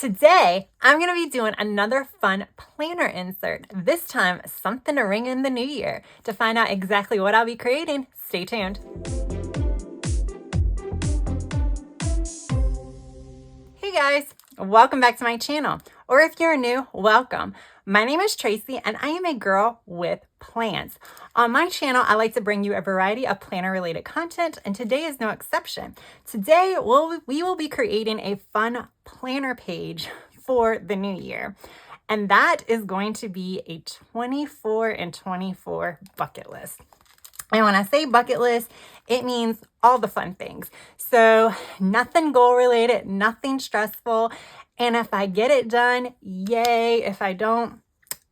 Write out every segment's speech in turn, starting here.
Today, I'm going to be doing another fun planner insert, this time something to ring in the new year. To find out exactly what I'll be creating, stay tuned. Hey guys, welcome back to my channel. Or if you're new, welcome. My name is Tracy and I am a girl with plans. On my channel, I like to bring you a variety of planner related content, and today is no exception. Today, we will be creating a fun planner page for the new year. And that is going to be a 24 and 24 bucket list. And when I say bucket list, it means all the fun things. So nothing goal related, nothing stressful. And if I get it done, yay. If I don't,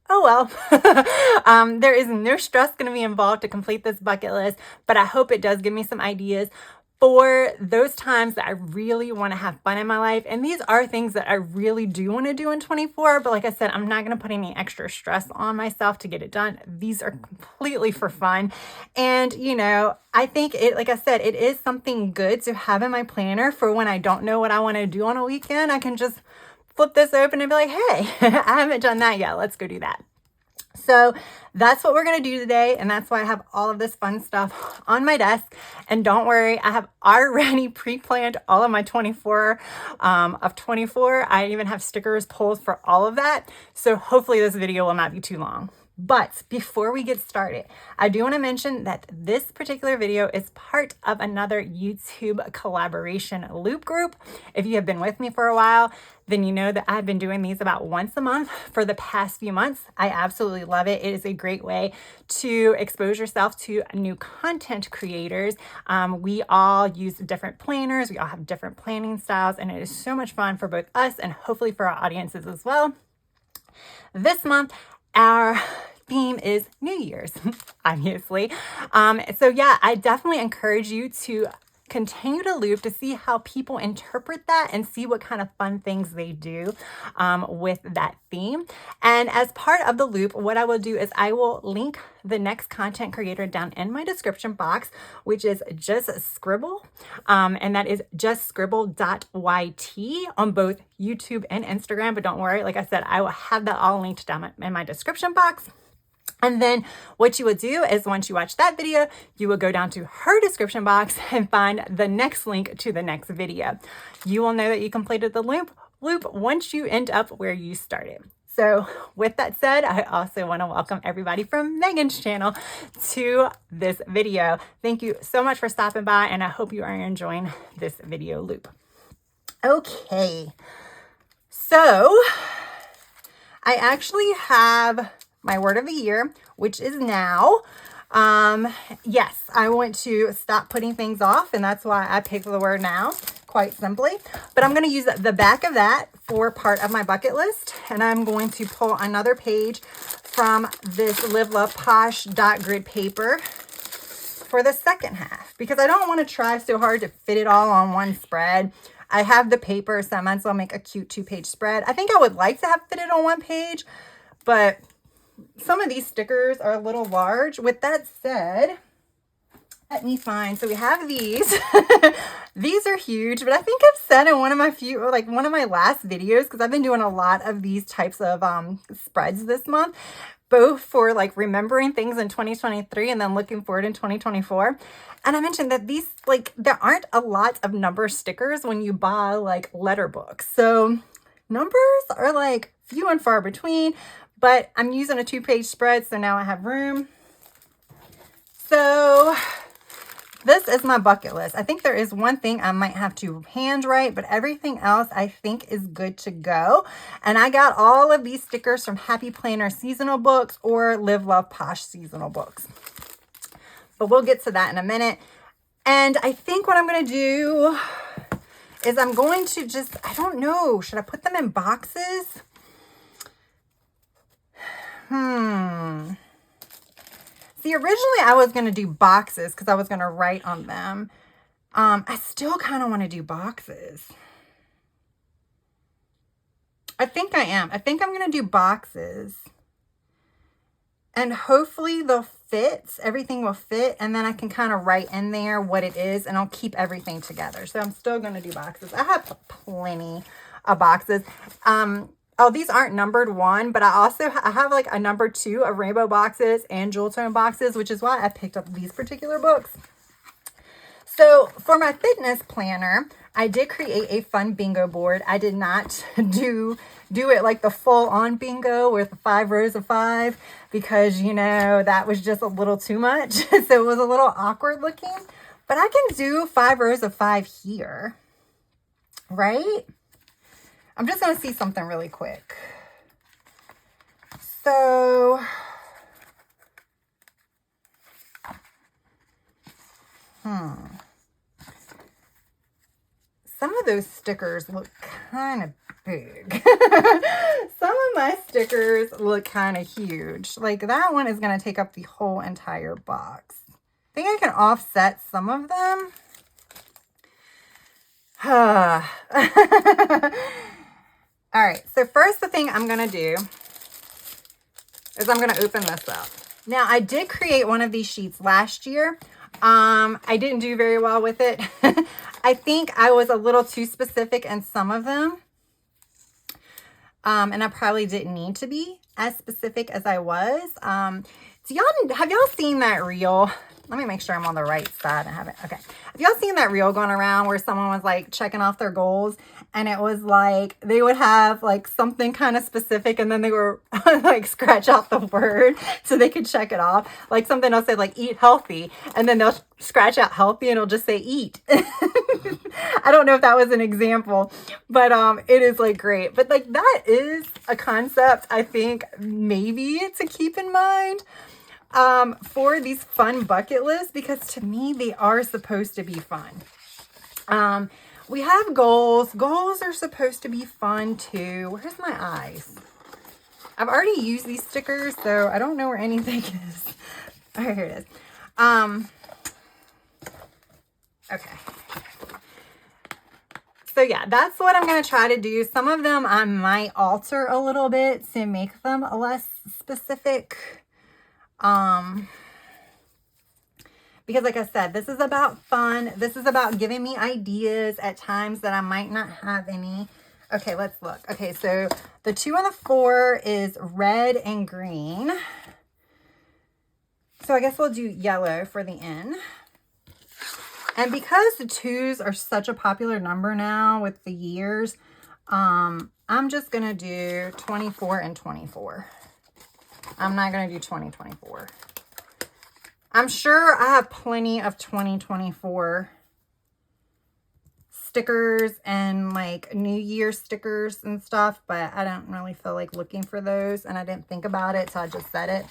oh well. There is no stress going to be involved to complete this bucket list, but I hope it does give me some ideas for those times that I really want to have fun in my life. And these are things that I really do want to do in 24, but like I said, I'm not going to put any extra stress on myself to get it done. These are completely for fun. And you know, I think it, like I said, it is something good to have in my planner for when I don't know what I want to do on a weekend. I can just flip this open and be like, hey, I haven't done that yet. Let's go do that. So that's what we're going to do today. And that's why I have all of this fun stuff on my desk. And don't worry, I have already pre-planned all of my 24 of 24. I even have stickers pulled for all of that. So hopefully this video will not be too long. But before we get started, I do want to mention that this particular video is part of another YouTube collaboration loop group. If you have been with me for a while, then you know that I've been doing these about once a month for the past few months. I absolutely love it. It is a great way to expose yourself to new content creators. We all use different planners. We all have different planning styles, and it is so much fun for both us and hopefully for our audiences as well. This month, our theme is New Year's, obviously. So yeah, I definitely encourage you to continue to loop to see how people interpret that and see what kind of fun things they do with that theme. And as part of the loop, what I will do is I will link the next content creator down in my description box, which is Just Scribble. And that is justscribble.yt on both YouTube and Instagram. But don't worry, like I said, I will have that all linked down in my description box. And then what you will do is once you watch that video, you will go down to her description box and find the next link to the next video. You will know that you completed the loop once you end up where you started. So with that said, I also want to welcome everybody from Megan's channel to this video. Thank you so much for stopping by, and I hope you are enjoying this video loop. Okay, so I actually have my word of the year, which is now. Yes, I want to stop putting things off, and that's why I picked the word now, quite simply. But I'm going to use the back of that for part of my bucket list, and I'm going to pull another page from this Live Love Posh dot grid paper for the second half, because I don't want to try so hard to fit it all on one spread. I have the paper, so I might as well make a cute 2-page spread. I think I would like to have fit it on one page, but some of these stickers are a little large. With that said, let me find, so we have these. These are huge, but I think I've said in one of my last videos, because I've been doing a lot of these types of spreads this month, both for like remembering things in 2023 and then looking forward in 2024. And I mentioned that these, like, there aren't a lot of number stickers when you buy like letter books. So numbers are like few and far between. But I'm using a 2-page spread, so now I have room. So this is my bucket list. I think there is one thing I might have to handwrite, but everything else I think is good to go. And I got all of these stickers from Happy Planner seasonal books or Live Love Posh seasonal books. But we'll get to that in a minute. And I think what I'm going to do is I'm going to just, I don't know, should I put them in boxes? See, originally I was going to do boxes because I was going to write on them. I still kind of want to do boxes. I think I am. I think I'm going to do boxes. And hopefully they'll fit. Everything will fit. And then I can kind of write in there what it is. And I'll keep everything together. So I'm still going to do boxes. I have plenty of boxes. Oh, these aren't numbered 1, but I have like a number 2 of rainbow boxes and jewel tone boxes, which is why I picked up these particular books. So for my fitness planner, I did create a fun bingo board. I did not do it like the full on bingo with 5 rows of 5 because, you know, that was just a little too much. So it was a little awkward looking, but I can do 5 rows of 5 here, right? I'm just going to see something really quick. So, some of those stickers look kind of big. Some of my stickers look kind of huge. Like that one is going to take up the whole entire box. I think I can offset some of them. All right, so first the thing I'm going to do is I'm going to open this up. Now, I did create one of these sheets last year. I didn't do very well with it. I think I was a little too specific in some of them. And I probably didn't need to be as specific as I was. Have y'all seen that reel? Let me make sure I'm on the right side. I haven't. Okay. Have y'all seen that reel going around where someone was like checking off their goals? And it was like, they would have like something kind of specific and then they were like scratch out the word so they could check it off. Like something else said like eat healthy and then they'll scratch out healthy and it'll just say eat. I don't know if that was an example, but it is like great. But like that is a concept I think maybe to keep in mind for these fun bucket lists, because to me they are supposed to be fun. We have goals. Goals are supposed to be fun too. Where's my eyes? I've already used these stickers, so I don't know where anything is. Oh, here it is. Okay. So yeah, that's what I'm going to try to do. Some of them I might alter a little bit to make them less specific. Because like I said, this is about fun. This is about giving me ideas at times that I might not have any. Okay, let's look. Okay, so the 2 and the 4 is red and green. So I guess we'll do yellow for the N. And because the 2s are such a popular number now with the years, I'm just going to do 24 and 24. I'm not going to do 2024. I'm sure I have plenty of 2024 stickers and like New Year stickers and stuff, but I don't really feel like looking for those and I didn't think about it, so I just said it.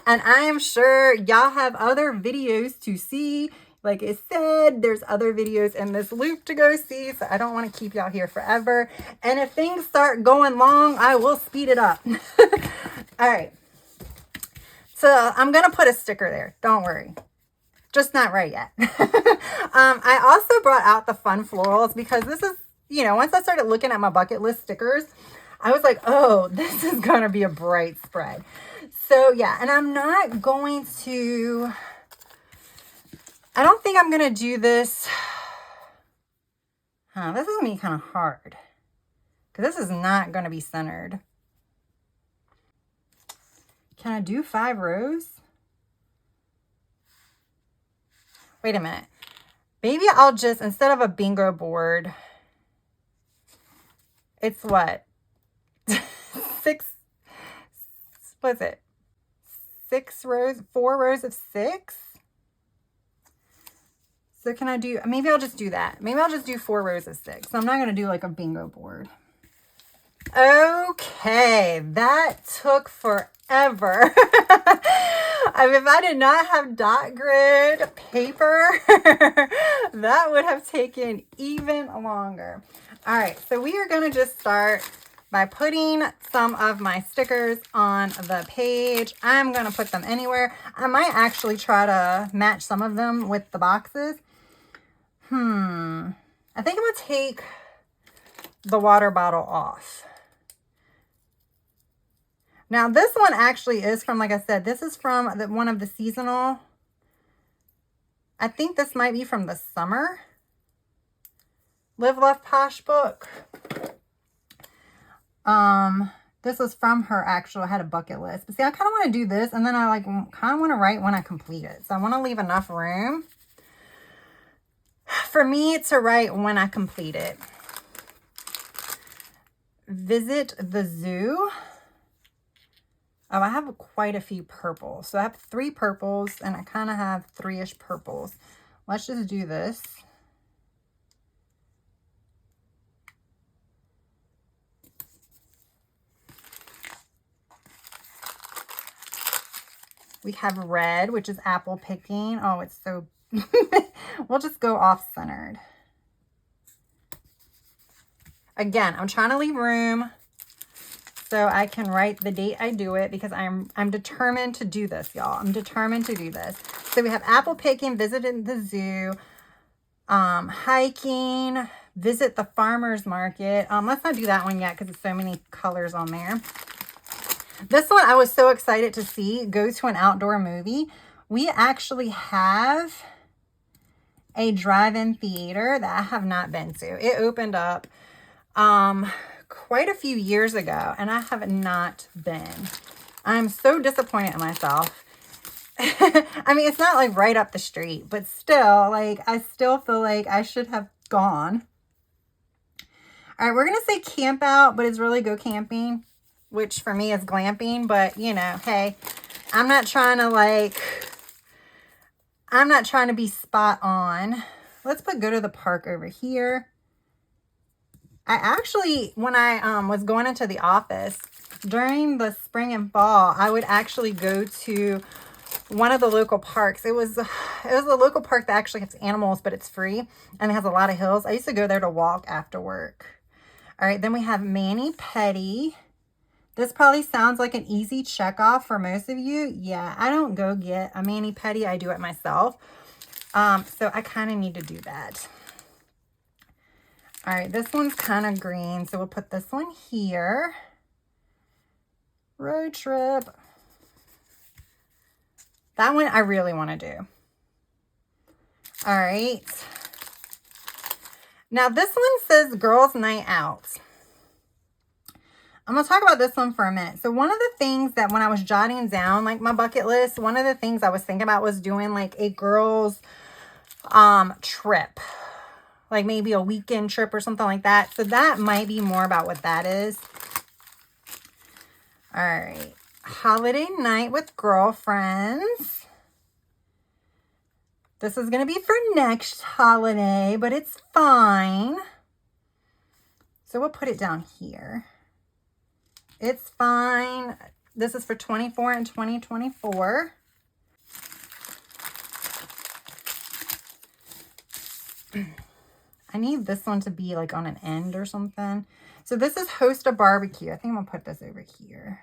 And I am sure y'all have other videos to see. Like I said, there's other videos in this loop to go see, so I don't want to keep y'all here forever. And if things start going long, I will speed it up. All right. So I'm going to put a sticker there. Don't worry. Just not right yet. I also brought out the fun florals because this is, you know, once I started looking at my bucket list stickers, I was like, oh, this is going to be a bright spread. So yeah, and I'm not going to, I don't think I'm going to do this. This is going to be kind of hard because this is not going to be centered. Can I do 5 rows? Wait a minute. Maybe I'll just, instead of a bingo board, it's what? 6, what's it? 6 rows, 4 rows of 6? So can I do, maybe I'll just do that. Maybe I'll just do 4 rows of 6. So I'm not going to do like a bingo board. Okay, that took forever. If I did not have dot grid paper, that would have taken even longer. All right, so we are going to just start by putting some of my stickers on the page. I'm going to put them anywhere. I might actually try to match some of them with the boxes. I think I'm going to take the water bottle off. Now, this one actually is from, like I said, this is from one of the seasonal. I think this might be from the summer. Live Love Posh book. This was from her actual, I had a bucket list. But see, I kind of want to do this, and then I like kind of want to write when I complete it. So I want to leave enough room for me to write when I complete it. Visit the zoo. Oh, I have quite a few purples. So I have 3 purples, and I kind of have 3-ish purples. Let's just do this. We have red, which is apple picking. Oh, it's so... We'll just go off-centered. Again, I'm trying to leave room so I can write the date I do it, because I'm determined to do this, y'all. I'm determined to do this. So we have apple picking, visiting the zoo, hiking, visit the farmer's market. Let's not do that one yet because there's so many colors on there. This one I was so excited to see, go to an outdoor movie. We actually have a drive-in theater that I have not been to. It opened up quite a few years ago, and I have not been. I'm so disappointed in myself. I mean, it's not like right up the street, but still, like, I still feel like I should have gone. All right, we're going to say camp out, but it's really go camping, which for me is glamping. But, you know, hey, I'm not trying to be spot on. Let's put go to the park over here. I actually, when I was going into the office, during the spring and fall, I would actually go to one of the local parks. It was a local park that actually has animals, but it's free, and it has a lot of hills. I used to go there to walk after work. All right, then we have mani-pedi. This probably sounds like an easy check off for most of you. Yeah, I don't go get a mani-pedi. I do it myself. So I kind of need to do that. All right, this one's kind of green, so we'll put this one here. Road trip. That one I really want to do. All right. Now this one says girls' night out. I'm going to talk about this one for a minute. So one of the things that when I was jotting down like my bucket list, one of the things I was thinking about was doing like a girls' trip. Like maybe a weekend trip or something like that. So that might be more about what that is. All right. Holiday night with girlfriends. This is going to be for next holiday, but it's fine. So we'll put it down here. It's fine. This is for 24 and 2024. I need this one to be like on an end or something. So this is host a barbecue. I think I'm going to put this over here.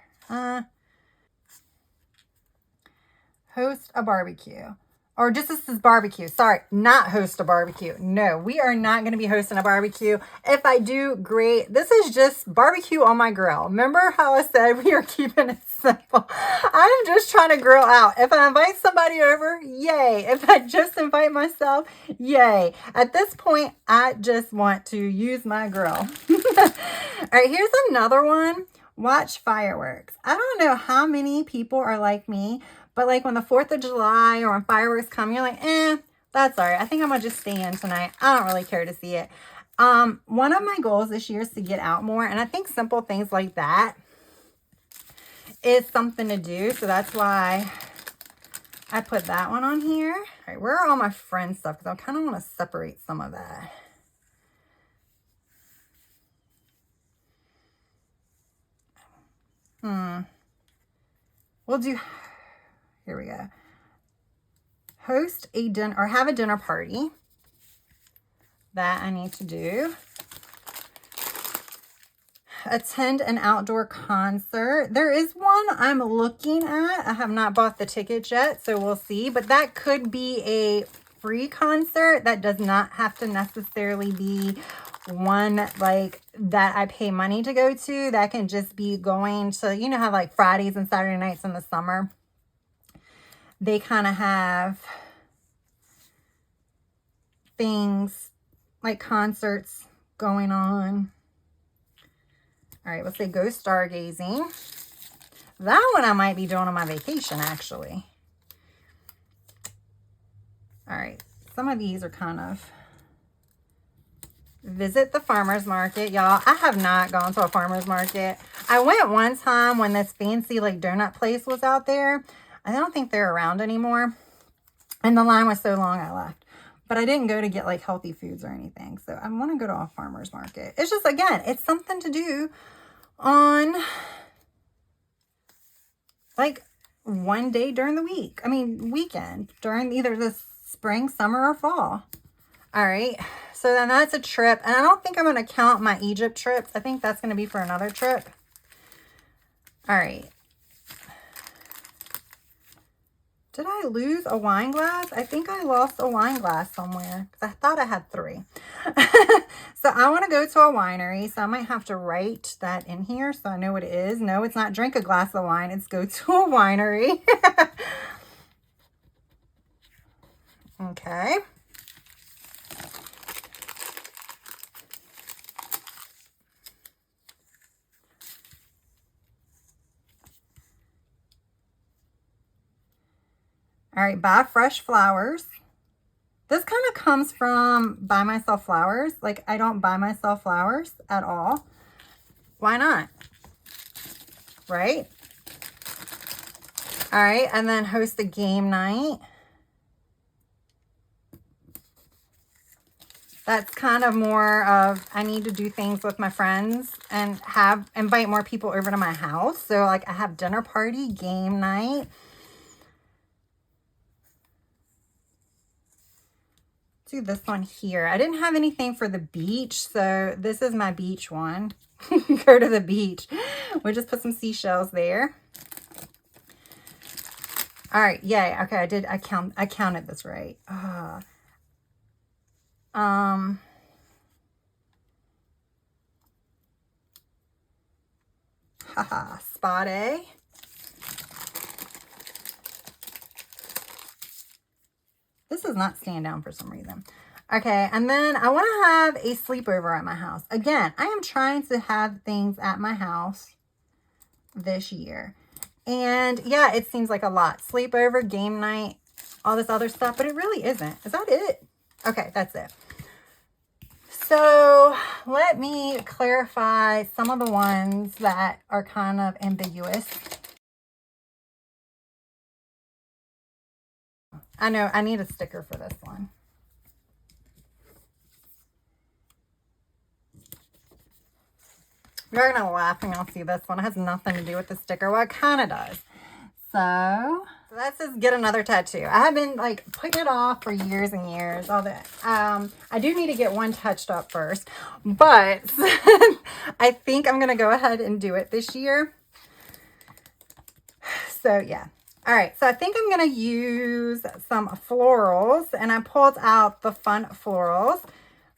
Host a barbecue. Or just this is barbecue. Sorry, not host a barbecue. No, we are not going to be hosting a barbecue. If I do, great. This is just barbecue on my grill. Remember how I said we are keeping it simple? I'm just trying to grill out. If I invite somebody over, yay. If I just invite myself, yay. At this point, I just want to use my grill. All right, here's another one. Watch fireworks. I don't know how many people are like me, but like when the 4th of July or when fireworks come, you're like, that's all right. I think I'm going to just stay in tonight. I don't really care to see it. One of my goals this year is to get out more. And I think simple things like that is something to do. So that's why I put that one on here. All right, where are all my friend stuff? Because I kind of want to separate some of that. We'll do... Here we go. Host a dinner or have a dinner party. That I need to do. Attend an outdoor concert. There is one I'm looking at. I have not bought the tickets yet, so we'll see. But that could be a free concert. That does not have to necessarily be one like that I pay money to go to. That can just be going to, you know how like Fridays and Saturday nights in the summer, they kind of have things like concerts going on. All right, let's say go stargazing. That one I might be doing on my vacation, actually. All right, some of these are kind of visit the farmer's market. Y'all, I have not gone to a farmer's market. I went one time when this fancy like donut place was out there. I don't think they're around anymore. And the line was so long I left. But I didn't go to get like healthy foods or anything. So I want to go to a farmer's market. It's just, again, it's something to do on like one day during the week. I mean, weekend during either the spring, summer, or fall. All right. So then that's a trip. And I don't think I'm going to count my Egypt trips. I think that's going to be for another trip. All right. Did I lose a wine glass? I think I lost a wine glass somewhere because I thought I had 3. So I want to go to a winery. So I might have to write that in here so I know what it is. No, it's not drink a glass of wine. It's go to a winery. Okay. All right, buy fresh flowers. This kind of comes from buy myself flowers. Like, I don't buy myself flowers at all. Why not? Right? All right, and then host a game night. That's kind of more of, I need to do things with my friends and invite more people over to my house. So, like, I have dinner party, game night. Do this one here. I didn't have anything for the beach, so this is my beach one. Go to the beach. We'll just put some seashells there. All right, yay. Okay, I counted this right. Haha, spot A. This is not staying down for some reason. Okay, and then I want to have a sleepover at my house. Again, I am trying to have things at my house this year. And yeah, it seems like a lot. Sleepover, game night, all this other stuff, but it really isn't. Is that it? Okay, that's it. So let me clarify some of the ones that are kind of ambiguous. I know, I need a sticker for this one. You're going to laugh when y'all see this one. It has nothing to do with the sticker. Well, it kind of does. So that says get another tattoo. I have been like putting it off for years and years. All that. I do need to get one touched up first. But I think I'm going to go ahead and do it this year. So yeah. All right, so I think I'm going to use some florals, and I pulled out the fun florals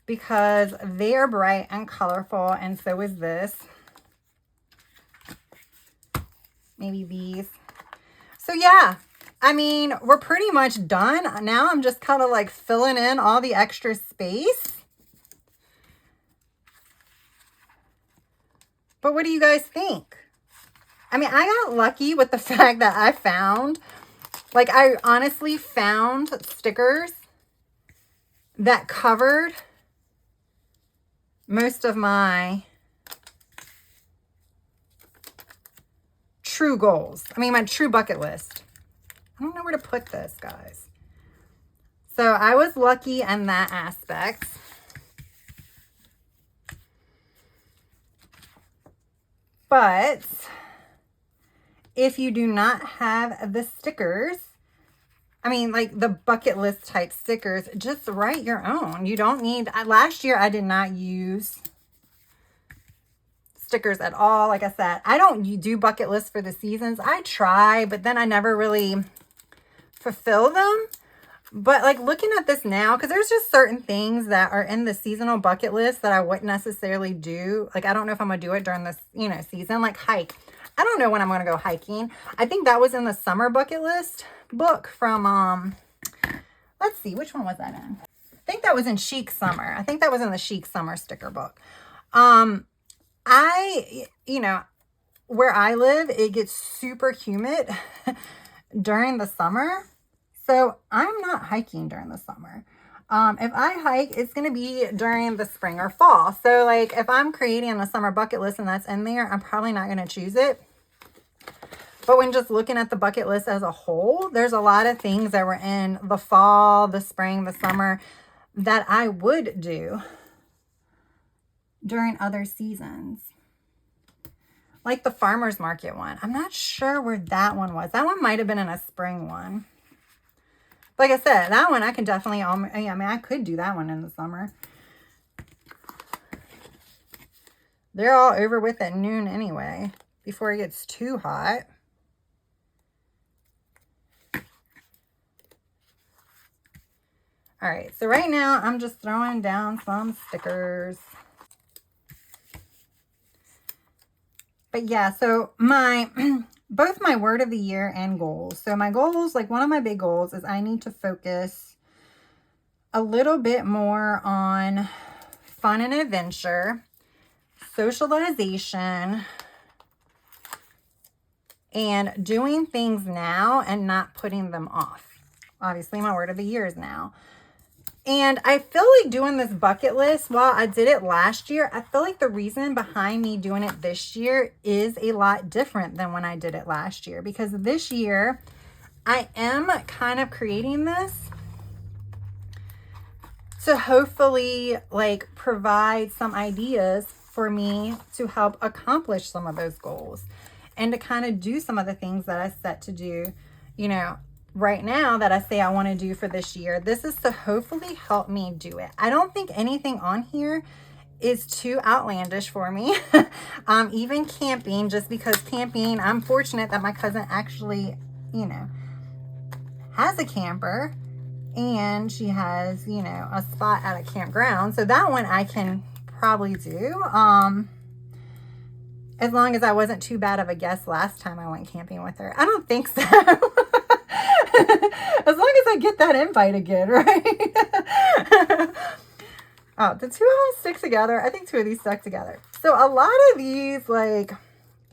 because they are bright and colorful, and so is this. Maybe these. So yeah, I mean, we're pretty much done. Now I'm just kind of like filling in all the extra space. But what do you guys think? I mean, I got lucky with the fact that I honestly found stickers that covered most of my true goals. I mean, my true bucket list. I don't know where to put this, guys. So I was lucky in that aspect. But if you do not have the stickers, I mean, like the bucket list type stickers, just write your own. You don't need, last year I did not use stickers at all. Like I said, I don't do bucket lists for the seasons. I try, but then I never really fulfill them. But like looking at this now, because there's just certain things that are in the seasonal bucket list that I wouldn't necessarily do. Like, I don't know if I'm going to do it during this, season, like hike. I don't know when I'm going to go hiking. I think that was in the summer bucket list book from, let's see, which one was that in? I think that was in Chic Summer. I think that was in the Chic Summer sticker book. You know, where I live, it gets super humid during the summer. So I'm not hiking during the summer. If I hike, it's going to be during the spring or fall. So like if I'm creating a summer bucket list and that's in there, I'm probably not going to choose it. But when just looking at the bucket list as a whole, there's a lot of things that were in the fall, the spring, the summer that I would do during other seasons. Like the farmer's market one. I'm not sure where that one was. That one might have been in a spring one. Like I said, that one I can definitely, I mean, I could do that one in the summer. They're all over with at noon anyway, before it gets too hot. All right, so right now I'm just throwing down some stickers. But yeah, so both my word of the year and goals. So my goals, like one of my big goals is I need to focus a little bit more on fun and adventure, socialization, and doing things now and not putting them off. Obviously, my word of the year is now. And I feel like doing this bucket list, while I did it last year, I feel like the reason behind me doing it this year is a lot different than when I did it last year. Because this year, I am kind of creating this to hopefully like provide some ideas for me to help accomplish some of those goals. And to kind of do some of the things that I set to do, you know, right now that I say I want to do for this year. This is to hopefully help me do it. I don't think anything on here is too outlandish for me. Even camping, just because camping, I'm fortunate that my cousin actually, you know, has a camper and she has, you know, a spot at a campground. So that one I can probably do. As long as I wasn't too bad of a guest last time I went camping with her. I don't think so. As long as I get that invite again, right? Oh, the two of them stick together. I think two of these stuck together. So a lot of these, like,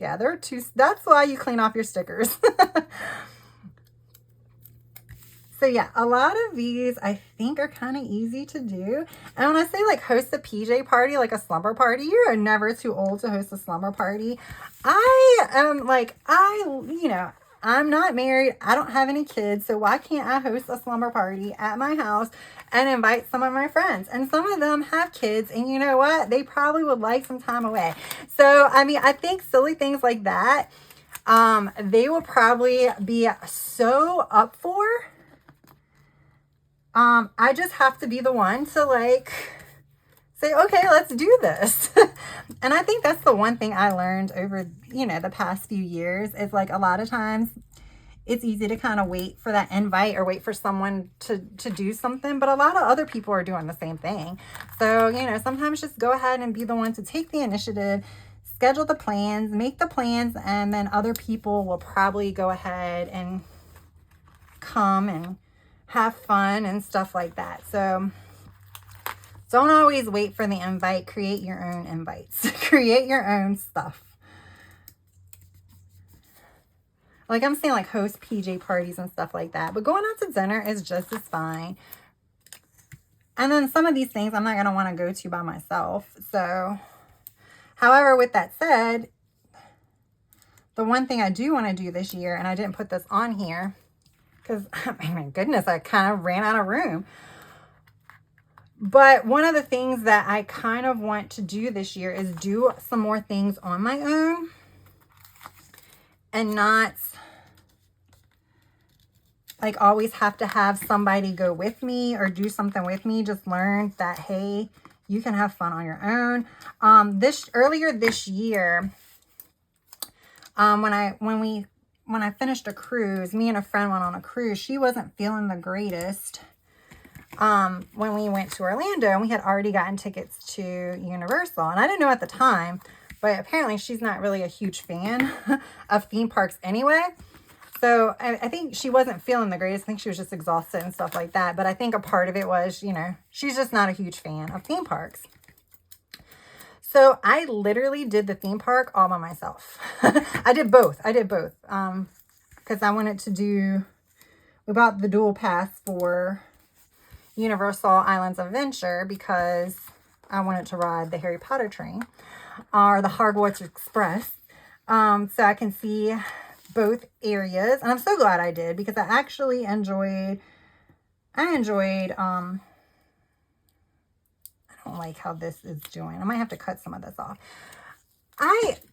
yeah, they're two. That's why you clean off your stickers. So yeah, a lot of these I think are kind of easy to do. And when I say like host a PJ party, like a slumber party, you are never too old to host a slumber party. I am like, you know, I'm not married. I don't have any kids. So why can't I host a slumber party at my house and invite some of my friends? And some of them have kids. And you know what? They probably would like some time away. So, I mean, I think silly things like that, they will probably be so up for. I just have to be the one to like say, okay, let's do this. And I think that's the one thing I learned over, you know, the past few years is like a lot of times it's easy to kind of wait for that invite or wait for someone to do something. But a lot of other people are doing the same thing. So, you know, sometimes just go ahead and be the one to take the initiative, schedule the plans, make the plans, and then other people will probably go ahead and come and have fun and stuff like that. So don't always wait for the invite. Create your own invites. Create your own stuff. Like I'm saying, like host PJ parties and stuff like that. But going out to dinner is just as fine. And then some of these things I'm not going to want to go to by myself. So, however, with that said, the one thing I do want to do this year, and I didn't put this on here, because, my goodness, I kind of ran out of room. But one of the things that I kind of want to do this year is do some more things on my own. And not, like, always have to have somebody go with me or do something with me. Just learn that, hey, you can have fun on your own. Earlier this year, when I finished a cruise, me and a friend went on a cruise. She wasn't feeling the greatest when we went to Orlando, and we had already gotten tickets to Universal. And I didn't know at the time, but apparently she's not really a huge fan of theme parks anyway. So I think she wasn't feeling the greatest. I think she was just exhausted and stuff like that. But I think a part of it was, you know, she's just not a huge fan of theme parks. So I literally did the theme park all by myself. I did both. Because I wanted to do, we bought the dual pass for Universal Islands of Adventure because I wanted to ride the Harry Potter train or the Hogwarts Express. So I can see both areas, and I'm so glad I did because I actually enjoyed I don't like how this is doing. I might have to cut some of this off.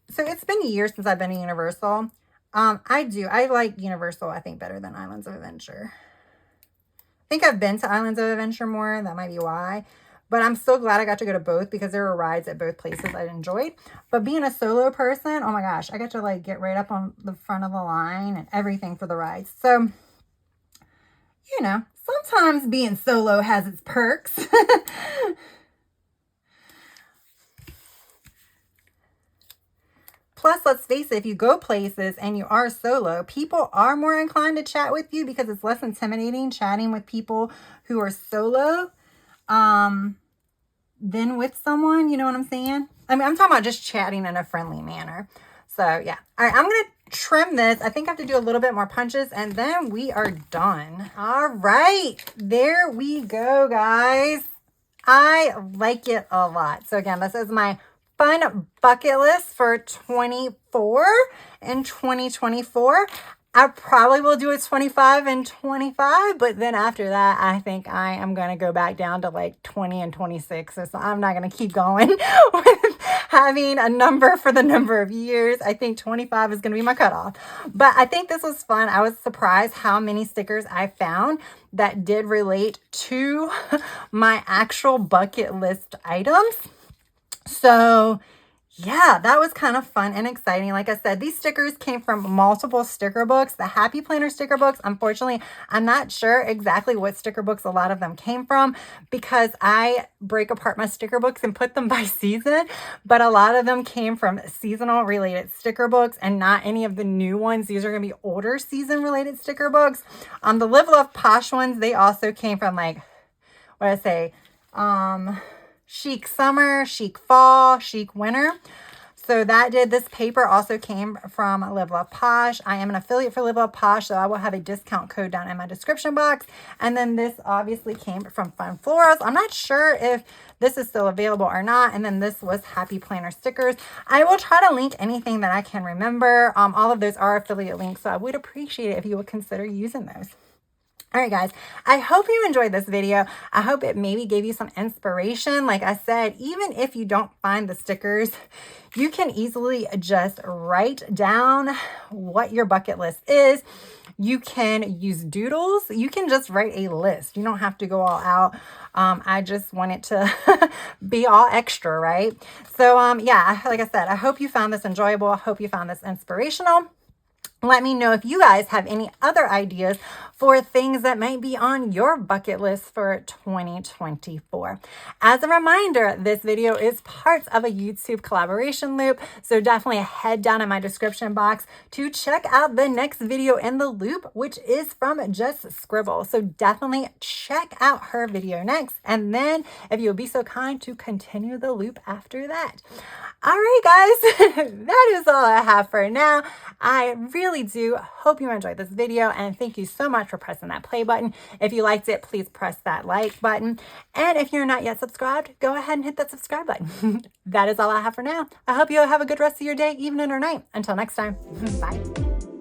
So it's been years since I've been to Universal. I like Universal, I think, better than Islands of Adventure. I think I've been to Islands of Adventure more. That might be why. But I'm so glad I got to go to both because there were rides at both places I enjoyed. But being a solo person, oh my gosh, I got to like get right up on the front of the line and everything for the rides. So, you know, sometimes being solo has its perks. Plus, let's face it, if you go places and you are solo, people are more inclined to chat with you because it's less intimidating chatting with people who are solo than with someone, you know what I'm saying? I mean, I'm talking about just chatting in a friendly manner. So, yeah. All right, I'm going to trim this. I think I have to do a little bit more punches, and then we are done. All right, there we go, guys. I like it a lot. So, again, this is my fun bucket list for 24 and 2024. I probably will do a 25 and 25, but then after that, I think I am going to go back down to like 20 and 26. So I'm not going to keep going with having a number for the number of years. I think 25 is going to be my cutoff. But I think this was fun. I was surprised how many stickers I found that did relate to my actual bucket list items. So yeah, that was kind of fun and exciting. Like I said, these stickers came from multiple sticker books. The Happy Planner sticker books, unfortunately, I'm not sure exactly what sticker books a lot of them came from because I break apart my sticker books and put them by season. But a lot of them came from seasonal related sticker books and not any of the new ones. These are going to be older season related sticker books. The Live Love Posh ones, they also came from like, what did I say? Chic Summer, Chic Fall, Chic Winter. So that did, this paper also came from Live Love Posh. I am an affiliate for Live Love Posh, so I will have a discount code down in my description box. And then this obviously came from Fun Florals. I'm not sure if this is still available or not. And then this was Happy Planner stickers. I will try to link anything that I can remember. All of those are affiliate links, so I would appreciate it if you would consider using those. All right, guys, I hope you enjoyed this video. I hope it maybe gave you some inspiration. Like I said, even if you don't find the stickers, you can easily just write down what your bucket list is. You can use doodles. You can just write a list. You don't have to go all out. I just want it to be all extra, right? So, yeah, like I said, I hope you found this enjoyable. I hope you found this inspirational. Let me know if you guys have any other ideas for things that might be on your bucket list for 2024. As a reminder, this video is part of a YouTube collaboration loop, so definitely head down in my description box to check out the next video in the loop, which is from Just Scribble. So definitely check out her video next, and then if you'll be so kind to continue the loop after that. All right, guys, that is all I have for now. I really do hope you enjoyed this video, and thank you so much for pressing that play button. If you liked it, please press that like button. And if you're not yet subscribed, go ahead and hit that subscribe button. That is all I have for now. I hope you have a good rest of your day, evening, or night. Until next time, bye.